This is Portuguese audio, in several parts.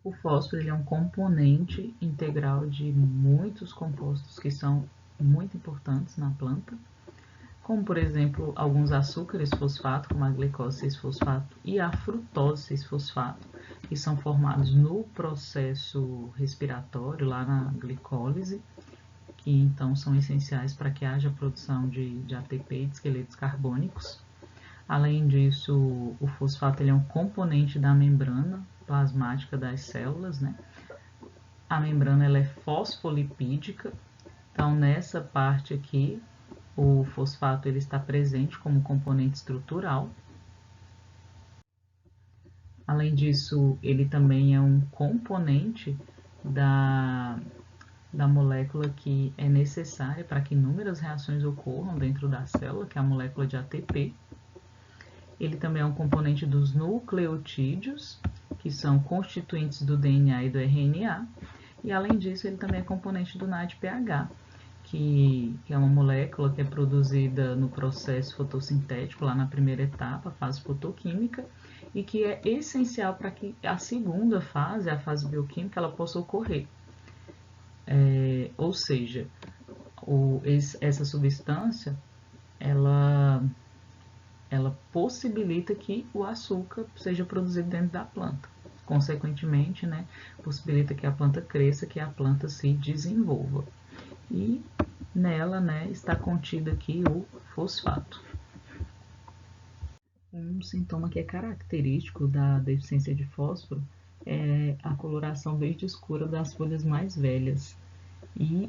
O fósforo ele é um componente integral de muitos compostos que são muito importantes na planta, como por exemplo alguns açúcares fosfato, como a glicose 6-fosfato e a frutose 6-fosfato, que são formados no processo respiratório, lá na glicólise, que então são essenciais para que haja produção de ATP e de esqueletos carbônicos. Além disso, o fosfato ele é um componente da membrana plasmática das células, né? A membrana ela é fosfolipídica, então nessa parte aqui o fosfato ele está presente como componente estrutural. Além disso, ele também é um componente da molécula que é necessária para que inúmeras reações ocorram dentro da célula, que é a molécula de ATP. Ele também é um componente dos nucleotídeos, que são constituintes do DNA e do RNA. E além disso, ele também é componente do NADPH, que é uma molécula que é produzida no processo fotossintético, lá na primeira etapa, a fase fotoquímica, e que é essencial para que a segunda fase, a fase bioquímica, ela possa ocorrer. Ou seja, essa substância, ela possibilita que o açúcar seja produzido dentro da planta. Consequentemente, né, possibilita que a planta cresça, que a planta se desenvolva. E nela, né, está contido aqui o fosfato. Um sintoma que é característico da deficiência de fósforo é a coloração verde escura das folhas mais velhas e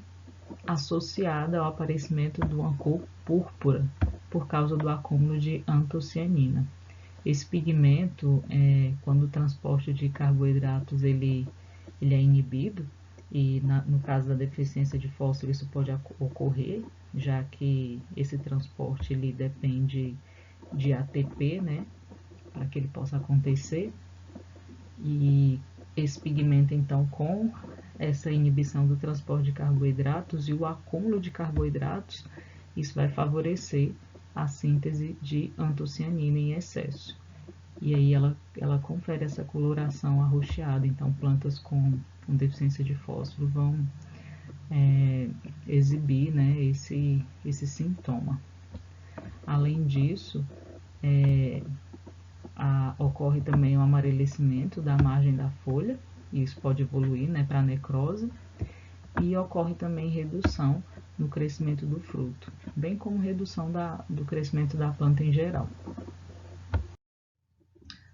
associada ao aparecimento de uma cor púrpura por causa do acúmulo de antocianina. Esse pigmento, quando o transporte de carboidratos ele é inibido, e no caso da deficiência de fósforo isso pode ocorrer, já que esse transporte ele depende de ATP, né, para que ele possa acontecer. E esse pigmento, então, com essa inibição do transporte de carboidratos e o acúmulo de carboidratos, isso vai favorecer a síntese de antocianina em excesso. E aí ela confere essa coloração arroxeada. Então, plantas com deficiência de fósforo vão exibir, né, esse sintoma. Além disso, ocorre também o amarelecimento da margem da folha, e isso pode evoluir, né, para necrose, e ocorre também redução no crescimento do fruto, bem como redução do crescimento da planta em geral.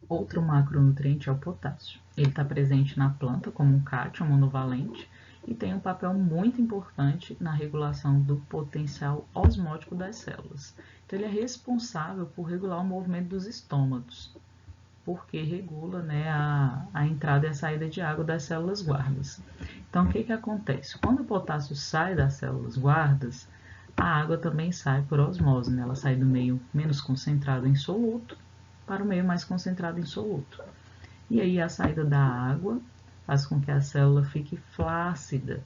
Outro macronutriente é o potássio. Ele está presente na planta como um cátion monovalente e tem um papel muito importante na regulação do potencial osmótico das células. Então, ele é responsável por regular o movimento dos estômatos, porque regula, né, a entrada e a saída de água das células guardas. Então, o que acontece? Quando o potássio sai das células guardas, a água também sai por osmose, né? Ela sai do meio menos concentrado em soluto para o meio mais concentrado em soluto. E aí a saída da água faz com que a célula fique flácida,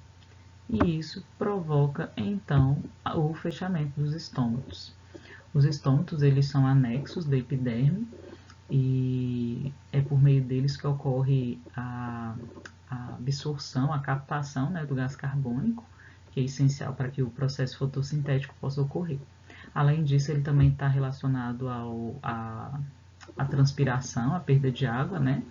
e isso provoca então o fechamento dos estômatos. Os estômatos eles são anexos da epiderme e é por meio deles que ocorre a absorção, a captação, né, do gás carbônico, que é essencial para que o processo fotossintético possa ocorrer. Além disso, ele também está relacionado à transpiração, à perda de água, né,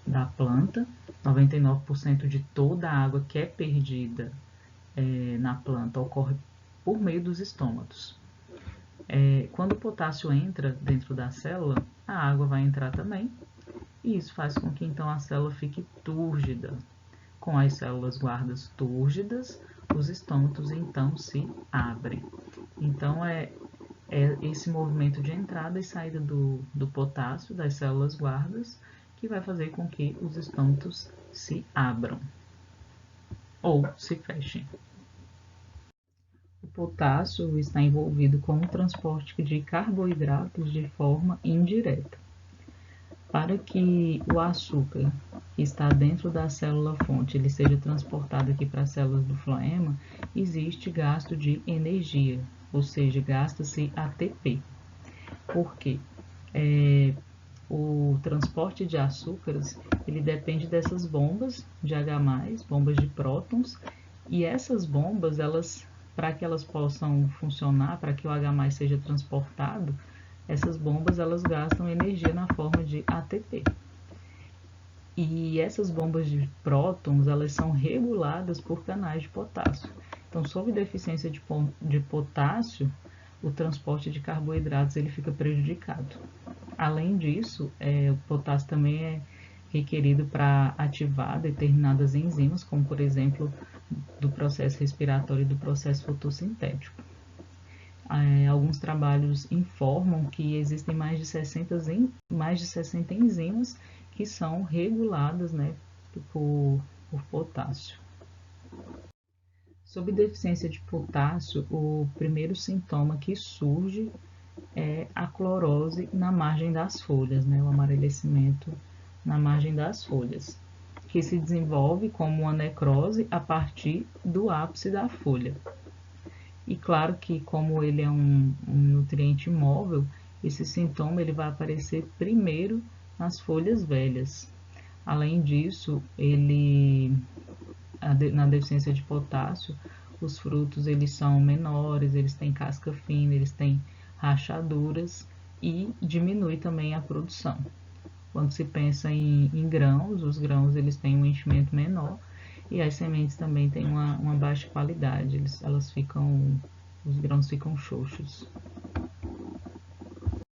da planta. 99% de toda a água que é perdida na planta ocorre por meio dos estômatos. Quando o potássio entra dentro da célula, a água vai entrar também, e isso faz com que então a célula fique túrgida. Com as células guardas túrgidas, os estômatos então se abrem. Então é esse movimento de entrada e saída do potássio das células guardas que vai fazer com que os estômatos se abram ou se fechem. O potássio está envolvido com o transporte de carboidratos de forma indireta. Para que o açúcar que está dentro da célula-fonte ele seja transportado aqui para as células do floema, existe gasto de energia, ou seja, gasta-se ATP. Por quê? O transporte de açúcares, ele depende dessas bombas de H+, bombas de prótons, e essas bombas, para que elas possam funcionar, para que o H+ seja transportado, essas bombas elas gastam energia na forma de ATP. E essas bombas de prótons, elas são reguladas por canais de potássio. Então, sob deficiência de potássio, o transporte de carboidratos ele fica prejudicado. Além disso, o potássio também é requerido para ativar determinadas enzimas, como por exemplo, do processo respiratório e do processo fotossintético. Alguns trabalhos informam que existem mais de 60 enzimas que são reguladas, né, por potássio. Sob deficiência de potássio, o primeiro sintoma que surge é a clorose na margem das folhas, né, o amarelecimento na margem das folhas, que se desenvolve como uma necrose a partir do ápice da folha. E claro que como ele é um nutriente móvel, esse sintoma ele vai aparecer primeiro nas folhas velhas. Além disso, na deficiência de potássio, os frutos eles são menores, eles têm casca fina, eles têm rachaduras e diminui também a produção. Quando se pensa em grãos, os grãos eles têm um enchimento menor e as sementes também têm uma baixa qualidade, os grãos ficam xoxos.